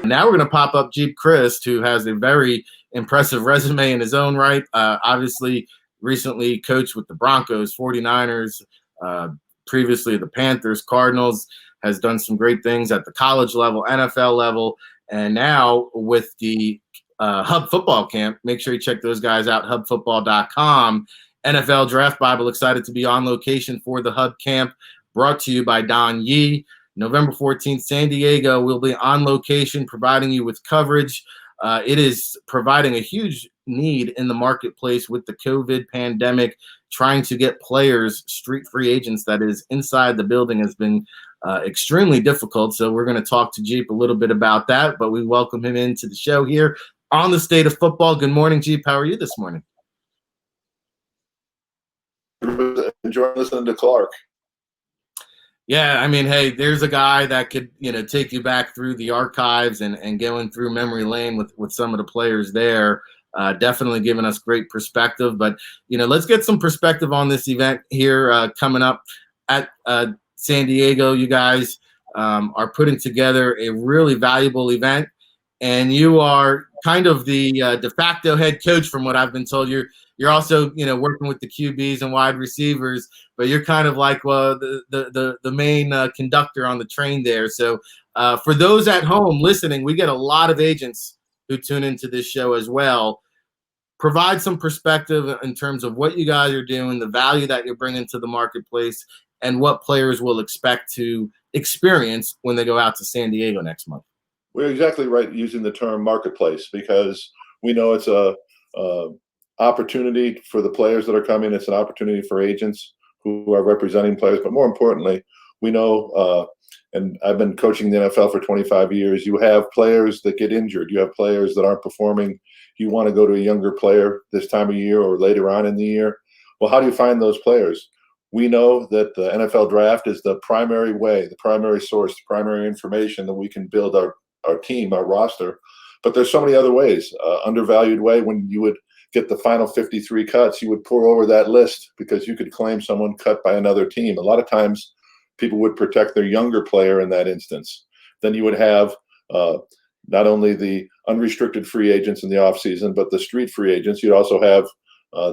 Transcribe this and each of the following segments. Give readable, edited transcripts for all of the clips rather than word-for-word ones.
Now we're going to pop up Geep Chryst, who has a very impressive resume in his own right. Obviously, recently coached with the Broncos, 49ers, previously the Panthers, Cardinals, has done some great things at the college level, NFL level, and now with the Hub Football Camp. Make sure you check those guys out, hubfootball.com. NFL Draft Bible, excited to be on location for the Hub Camp, brought to you by Don Yee. November 14th, San Diego will be on location, providing you with coverage. It is providing a huge need in the marketplace with the COVID pandemic. Trying to get players, street free agents, that is, inside the building has been extremely difficult. So we're going to talk to Geep a little bit about that, but we welcome him into the show here on the State of Football. Good morning, Geep. How are you this morning? Enjoying listening to Clark. Yeah, I mean, hey, there's a guy that could, take you back through the archives and going through memory lane with some of the players there. Definitely giving us great perspective. But, let's get some perspective on this event here coming up at San Diego. You guys are putting together a really valuable event, and you are kind of the de facto head coach from what I've been told. You're also, working with the QBs and wide receivers, but you're kind of like the main conductor on the train there. So for those at home listening, we get a lot of agents who tune into this show as well. Provide some perspective in terms of what you guys are doing, the value that you're bringing to the marketplace, and what players will expect to experience when they go out to San Diego next month. We're exactly right using the term marketplace, because we know it's a opportunity for the players that are coming. It's an opportunity for agents who are representing players. But more importantly, we know, and I've been coaching the NFL for 25 years, you have players that get injured. You have players that aren't performing. You want to go to a younger player this time of year or later on in the year. Well, how do you find those players? We know that the NFL draft is the primary way, the primary source, the primary information that we can build our team, our roster. But there's so many other ways. Undervalued way, when you would get the final 53 cuts, you would pour over that list because you could claim someone cut by another team. A lot of times people would protect their younger player in that instance. Then you would have not only the unrestricted free agents in the offseason, but the street free agents. You'd also have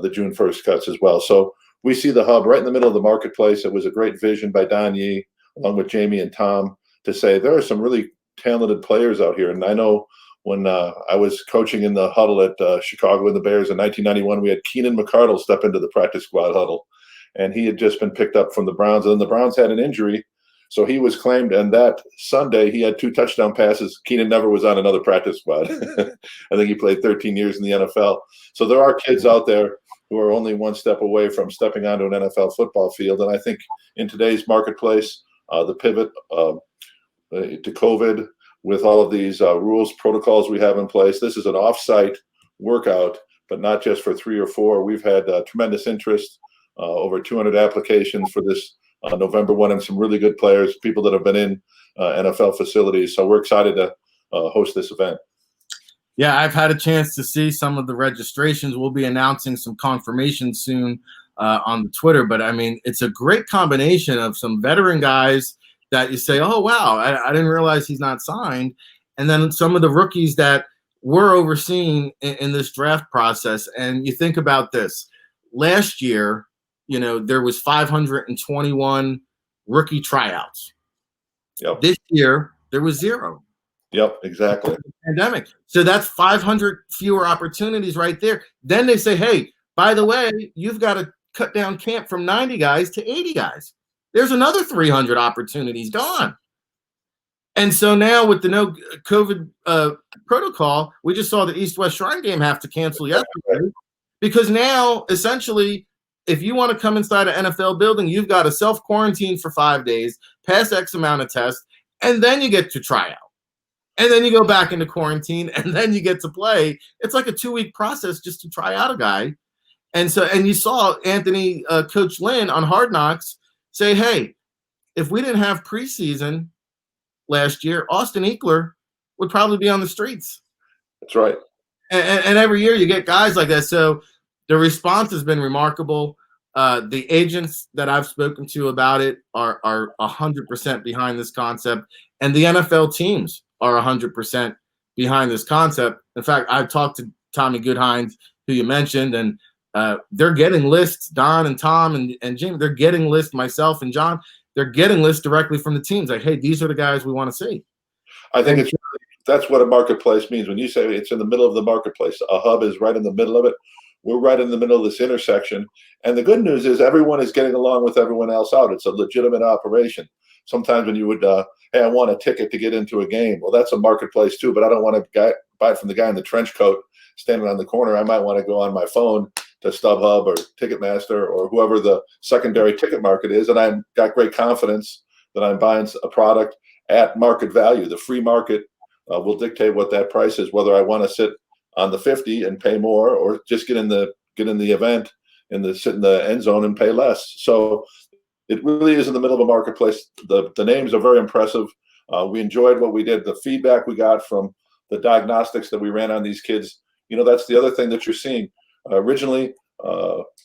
the June 1st cuts as well. So we see the hub right in the middle of the marketplace. It was a great vision by Don Yee, along with Jamie and Tom, to say there are some really talented players out here. And I know when I was coaching in the huddle at Chicago and the Bears in 1991, we had Keenan McCardle step into the practice squad huddle, and he had just been picked up from the Browns. And then the Browns had an injury, so he was claimed. And that Sunday, he had 2 touchdown passes. Keenan never was on another practice squad. I think he played 13 years in the NFL. So there are kids out there who are only one step away from stepping onto an NFL football field. And I think in today's marketplace, the pivot to COVID, with all of these rules, protocols we have in place, this is an off-site workout, but not just for 3 or 4. We've had tremendous interest, over 200 applications for this November 1, and some really good players, people that have been in NFL facilities. So we're excited to host this event. Yeah, I've had a chance to see some of the registrations. We'll be announcing some confirmation soon on the Twitter, but I mean, it's a great combination of some veteran guys that you say, oh, wow, I didn't realize he's not signed. And then some of the rookies that were overseen in this draft process. And you think about this. Last year, there was 521 rookie tryouts. Yep. This year, there was 0. Yep, exactly. Pandemic. So that's 500 fewer opportunities right there. Then they say, hey, by the way, you've got to cut down camp from 90 guys to 80 guys. There's another 300 opportunities gone. And so now with the no COVID protocol, we just saw the East-West Shrine game have to cancel yesterday, because now essentially, if you want to come inside an NFL building, you've got to self-quarantine for 5 days, pass X amount of tests, and then you get to try out. And then you go back into quarantine, and then you get to play. It's like a 2-week process just to try out a guy. And you saw Anthony, Coach Lynn on Hard Knocks say, hey, if we didn't have preseason last year, Austin Ekeler would probably be on the streets. That's right. And every year you get guys like that. So the response has been remarkable. The agents that I've spoken to about it are 100% behind this concept. And the NFL teams are 100% behind this concept. In fact, I've talked to Tommy Goodhines, who you mentioned, and they're getting lists, Don and Tom and Jim, they're getting lists, myself and John, they're getting lists directly from the teams. Like, hey, these are the guys we want to see. I think that's what a marketplace means. When you say it's in the middle of the marketplace, a hub is right in the middle of it. We're right in the middle of this intersection. And the good news is everyone is getting along with everyone else out. It's a legitimate operation. Sometimes when you would, hey, I want a ticket to get into a game. Well, that's a marketplace too, but I don't want to buy it from the guy in the trench coat standing on the corner. I might want to go on my phone to StubHub or Ticketmaster or whoever the secondary ticket market is. And I've got great confidence that I'm buying a product at market value. The free market will dictate what that price is, whether I want to sit on the 50 and pay more, or just get in the event and sit in the end zone and pay less. So it really is in the middle of a marketplace. The names are very impressive. We enjoyed what we did. The feedback we got from the diagnostics that we ran on these kids, that's the other thing that you're seeing. Originally,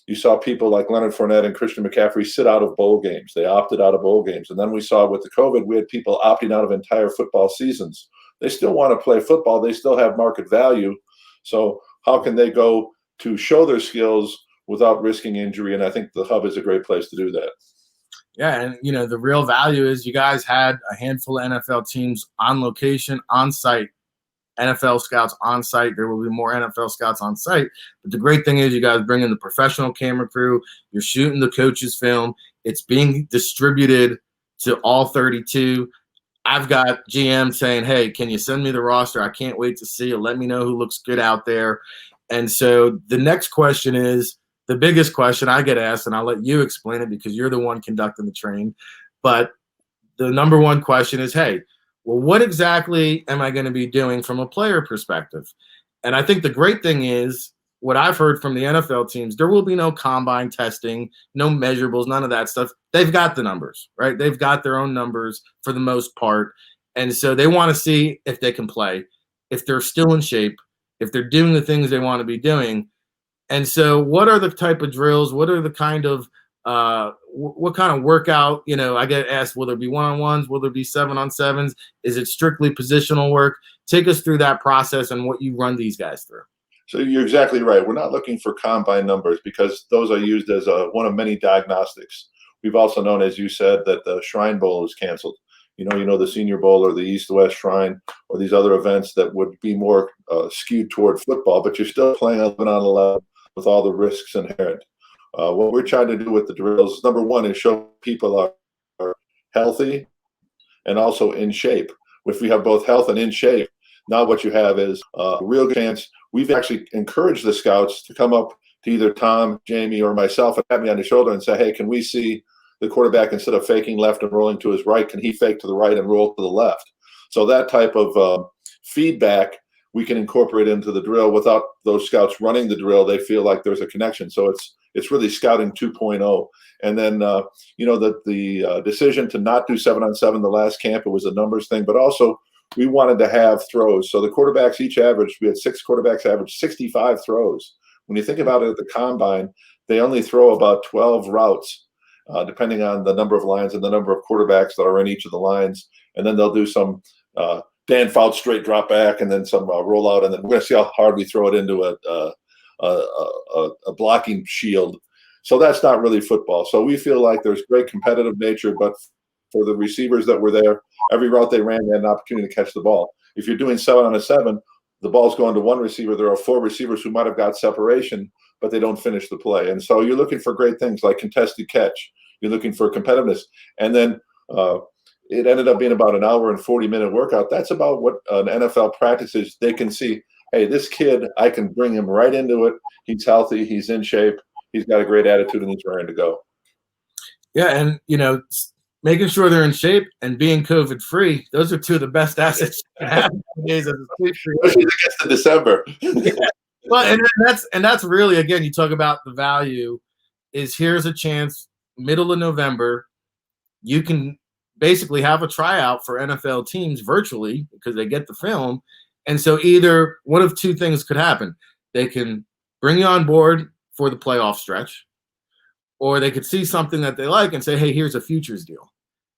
you saw people like Leonard Fournette and Christian McCaffrey sit out of bowl games. They opted out of bowl games. And then we saw with the COVID, we had people opting out of entire football seasons. They still want to play football. They still have market value. So how can they go to show their skills without risking injury? And I think the hub is a great place to do that. Yeah, and the real value is you guys had a handful of NFL teams on location, on site, NFL scouts on site. There will be more NFL scouts on site. But the great thing is you guys bring in the professional camera crew. You're shooting the coaches' film. It's being distributed to all 32. I've got GM saying, hey, can you send me the roster? I can't wait to see it. Let me know who looks good out there. And so the next question is the biggest question I get asked, and I'll let you explain it because you're the one conducting the train. But the number one question is, hey, well, what exactly am I going to be doing from a player perspective? And I think the great thing is what I've heard from the NFL teams, there will be no combine testing, no measurables, none of that stuff. They've got the numbers, right? They've got their own numbers for the most part. And so they want to see if they can play, if they're still in shape, if they're doing the things they want to be doing. And so what are the type of drills? What are the kind of what kind of workout? I get asked, will there be one-on-ones? Will there be 7-on-7s? Is it strictly positional work? Take us through that process and what you run these guys through. So you're exactly right. We're not looking for combine numbers because those are used as one of many diagnostics. We've also known, as you said, that the Shrine Bowl is canceled. The Senior Bowl or the East-West Shrine or these other events that would be more skewed toward football, but you're still playing 11-on-11 with all the risks inherent. What we're trying to do with the drills, number one, is show people are healthy and also in shape. If we have both health and in shape, now what you have is a real chance. We've actually encouraged the scouts to come up to either Tom, Jamie, or myself and pat me on the shoulder and say, hey, can we see the quarterback instead of faking left and rolling to his right? Can he fake to the right and roll to the left? So that type of feedback we can incorporate into the drill without those scouts running the drill. They feel like there's a connection. So it's really scouting 2.0. And then, the decision to not do 7-on-7 the last camp, it was a numbers thing, but also we wanted to have throws. So the quarterbacks each averaged, we had 6 quarterbacks average 65 throws. When you think about it at the combine, they only throw about 12 routes, depending on the number of lines and the number of quarterbacks that are in each of the lines. And then they'll do some Dan Fouts straight drop back and then some rollout. And then we're going to see how hard we throw it into a blocking shield. So that's not really football. So we feel like there's great competitive nature, but for the receivers that were there, every route they ran, they had an opportunity to catch the ball. If you're doing 7-on-7, the ball's going to one receiver. There are 4 receivers who might have got separation, but they don't finish the play. And so you're looking for great things like contested catch. You're looking for competitiveness. And then it ended up being about an hour and 40-minute workout. That's about what an NFL practices. They can see, hey, this kid, I can bring him right into it. He's healthy. He's in shape. He's got a great attitude, and he's raring to go. Yeah, and, making sure they're in shape and being COVID-free, those are 2 of the best assets you can have nowadays as a sleep crew. Especially against the December. Yeah. Well, and that's really, again, you talk about the value is here's a chance, middle of November, you can basically have a tryout for NFL teams virtually because they get the film. And so either one of 2 things could happen. They can bring you on board for the playoff stretch, or they could see something that they like and say, hey, here's a futures deal.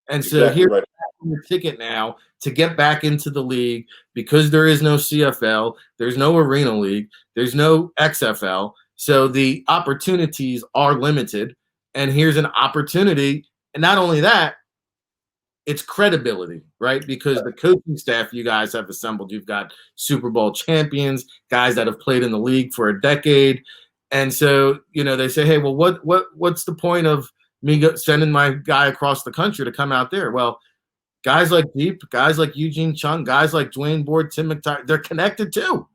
And so exactly here's right. your ticket now to get back into the league because there is no CFL, there's no Arena League, there's no XFL. So the opportunities are limited. And here's an opportunity. And not only that, it's credibility, right? Because the coaching staff you guys have assembled, you've got Super Bowl champions, guys that have played in the league for a decade. And so, they say, hey, well, what's the point of me sending my guy across the country to come out there? Well, guys like Geep, guys like Eugene Chung, guys like Dwayne Board, Tim McTighe, they're connected too.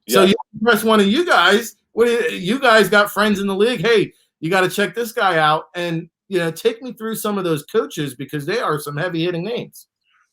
So you press one of you guys. You guys got friends in the league. Hey, you got to check this guy out, and take me through some of those coaches because they are some heavy hitting names.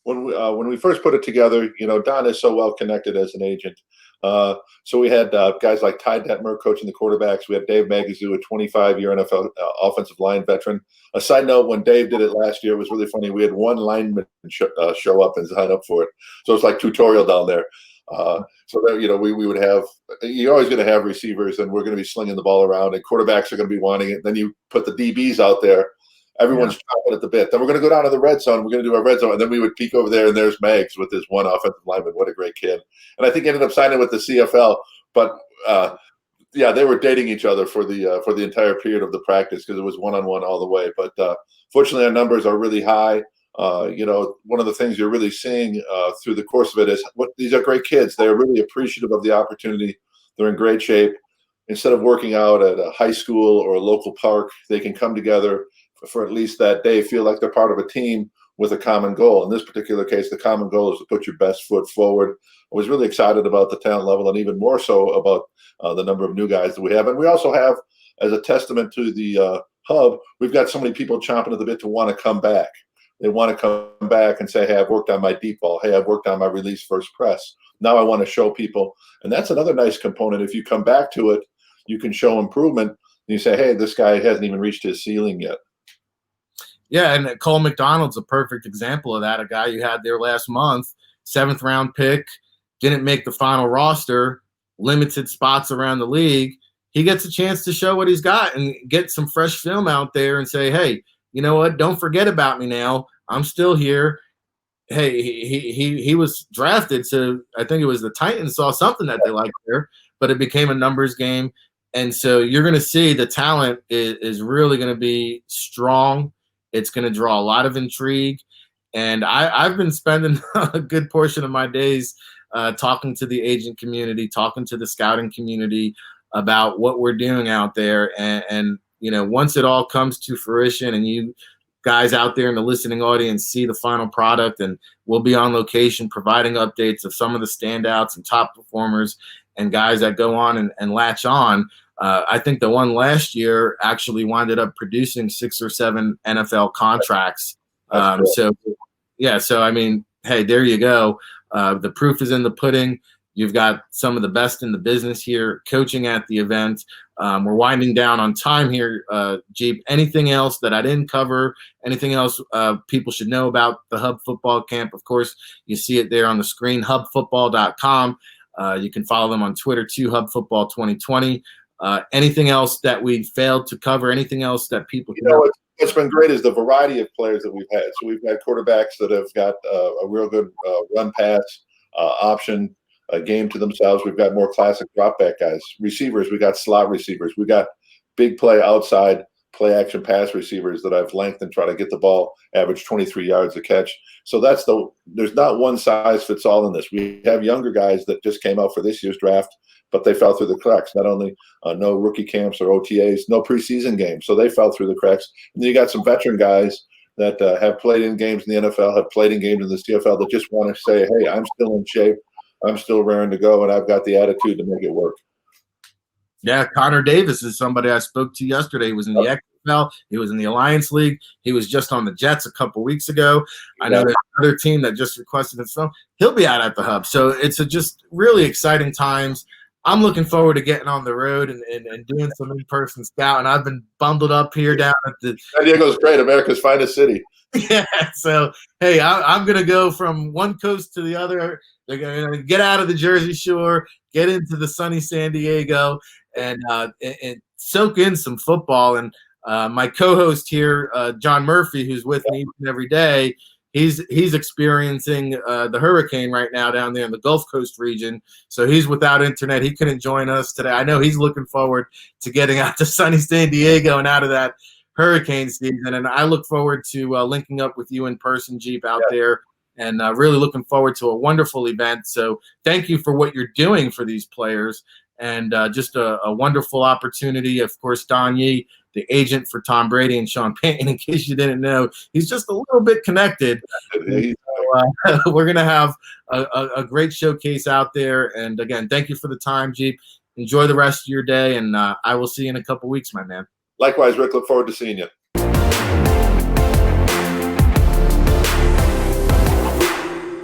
When we first put it together, Don is so well connected as an agent. So we had guys like Ty Detmer coaching the quarterbacks. We had Dave Magazoo, a 25-year NFL offensive line veteran. A side note, when Dave did it last year, it was really funny. We had one lineman show up and sign up for it. So it's like tutorial down there. So that, we would have – you're always going to have receivers, and we're going to be slinging the ball around, and quarterbacks are going to be wanting it. Then you put the DBs out there. Everyone's chopping at the bit. Then we're going to go down to the red zone. We're going to do our red zone. And then we would peek over there, and there's Mags with his one offensive lineman. What a great kid. And I think he ended up signing with the CFL. But, they were dating each other for the entire period of the practice because it was one-on-one all the way. But fortunately, our numbers are really high. One of the things you're really seeing through the course of it is these are great kids. They're really appreciative of the opportunity. They're in great shape. Instead of working out at a high school or a local park, they can come together for at least that day, feel like they're part of a team with a common goal. In this particular case, the common goal is to put your best foot forward. I was really excited about the talent level and even more so about the number of new guys that we have. And we also have, as a testament to the hub, we've got so many people chomping at the bit to want to come back. They want to come back and say, hey, I've worked on my deep ball. Hey, I've worked on my release first press. Now I want to show people. And that's another nice component. If you come back to it, you can show improvement. And you say, hey, this guy hasn't even reached his ceiling yet. Yeah, and Cole McDonald's a perfect example of that. A guy you had there last month, 7th round pick, didn't make the final roster, limited spots around the league. He gets a chance to show what he's got and get some fresh film out there and say, hey, you know what? Don't forget about me now. I'm still here. Hey, he was drafted, so I think it was the Titans saw something that they liked there, but it became a numbers game. And so you're going to see the talent is really going to be strong. It's going to draw a lot of intrigue. And I've been spending a good portion of my days talking to the agent community, talking to the scouting community about what we're doing out there. And once it all comes to fruition and you guys out there in the listening audience see the final product, and we'll be on location providing updates of some of the standouts and top performers and guys that go on and latch on. I think the one last year actually winded up producing 6 or 7 NFL contracts. So I mean, hey, there you go. The proof is in the pudding. You've got some of the best in the business here coaching at the event. We're winding down on time here, Geep. Anything else that I didn't cover? Anything else people should know about the Hub Football Camp? Of course, you see it there on the screen, hubfootball.com. You can follow them on Twitter too, HubFootball 2020. Anything else that we failed to cover? Anything else that people can know? What's been great is the variety of players that we've had. So we've had quarterbacks that have got a real good run pass option game to themselves. We've got more classic drop back guys. Receivers, we got slot receivers. We got big play outside play action pass receivers that I've lengthened and try to get the ball average 23 yards a catch. So there's not one size fits all in this. We have younger guys that just came out for this year's draft, but they fell through the cracks. Not only no rookie camps or OTAs, no preseason games, so they fell through the cracks. And then you got some veteran guys that have played in games in the NFL, have played in games in the CFL that just want to say, hey, I'm still in shape, I'm still raring to go, and I've got the attitude to make it work. Yeah, Connor Davis is somebody I spoke to yesterday. He was in the XFL. He was in the Alliance League. He was just on the Jets a couple weeks ago. I know there's another team that just requested his phone. He'll be out at the Hub. So it's just really exciting times. I'm looking forward to getting on the road and doing some in-person scout. And I've been bundled up here down at the – San Diego's great, America's finest city. Yeah, so, hey, I'm going to go from one coast to the other. They're going to get out of the Jersey Shore, get into the sunny San Diego, and soak in some football. And my co-host here, John Murphy, who's with me every day, he's experiencing the hurricane right now down there in the Gulf Coast region. So he's without internet. He couldn't join us today. I know he's looking forward to getting out to sunny San Diego and out of that hurricane season. And I look forward to linking up with you in person, Geep, out there. And really looking forward to a wonderful event. So thank you for what you're doing for these players, and just a wonderful opportunity. Of course, Don Yee, the agent for Tom Brady and Sean Payton, in case you didn't know, he's just a little bit connected. So, we're going to have a great showcase out there. And again, thank you for the time, Geep. Enjoy the rest of your day, and I will see you in a couple weeks, my man. Likewise, Rick. Look forward to seeing you.